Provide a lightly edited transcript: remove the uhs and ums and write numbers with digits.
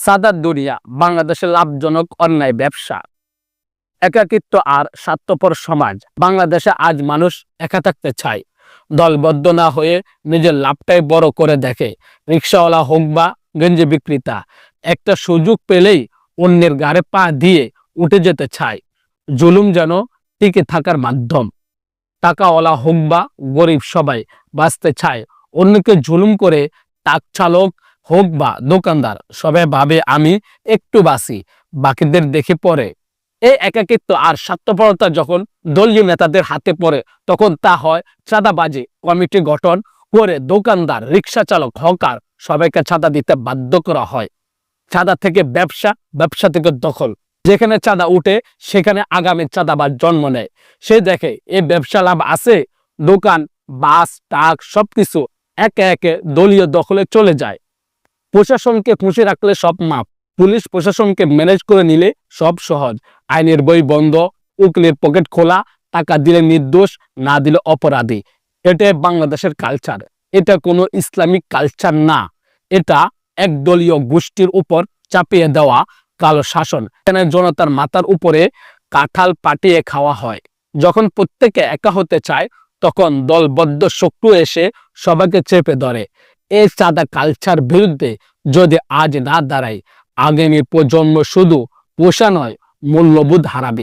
সাদার দুনিয়া বাংলাদেশের লাভজনক অন্যায় ব্যবসা, একাকিত্ব আর স্বার্থপর সমাজ। বাংলাদেশে আজ মানুষ একা থাকতে চায়, দলবদ্ধ না হয়ে নিজের লাভটাই বড় করে দেখে। রিক্সাওয়ালা হোক বা গঞ্জি বিক্রেতা, একটা সুযোগ পেলেই অন্যের গাড়ে পা দিয়ে উঠে যেতে চায়। জুলুম যেন টিকে থাকার মাধ্যম। টাকাওয়ালা হোক বা গরিব, সবাই বাঁচতে চায়। অন্যকে জুলুম করে ট্রাক চালক হোক বা দোকানদার, সবাই ভাবে আমি একটু বাঁচি, বাকিদের দেখে পড়ে। এই একাকিত্ব আর স্বার্থপরতা যখন দলীয় নেতাদের হাতে পড়ে, তখন তা হয় চাঁদাবাজি। কমিটি গঠন করে দোকানদার, রিক্সা চালক, হকার সবাইকে চাঁদা দিতে বাধ্য করা হয়। চাঁদা থেকে ব্যবসা, ব্যবসা থেকে দখল। যেখানে চাঁদা উঠে সেখানে আগামী চাঁদাবাজ জন্ম নেয়। সে দেখে এই ব্যবসা লাভ আছে, দোকান, বাস, ট্রাক সবকিছু একে একে দলীয় দখলে চলে যায়। প্রশাসনকে খুশি রাখলে সব মাপ, পুলিশ প্রশাসনকে ম্যানেজ করে নিলে সব সহজ। আইনের বই বন্ধ, উকিলের পকেট খোলা, টাকা দিলে নির্দোষ, না দিলে অপরাধী। এটা বাংলাদেশের কালচার। এটা কোনো ইসলামিক কালচার না, এটা একদলীয় গোষ্ঠীর উপর চাপিয়ে দেওয়া কালো শাসন। এখানে জনতার মাথার উপরে কাঁঠাল পাটিয়ে খাওয়া হয়। যখন প্রত্যেকে একা হতে চায়, তখন দলবদ্ধ শত্রু এসে সবাইকে চেপে ধরে। এই চাঁদা কালচার বিরুদ্ধে যদি আজ না দাঁড়াই, আগামী প্রজন্ম শুধু পোষা নয়, মূল্যবোধ হারাবে।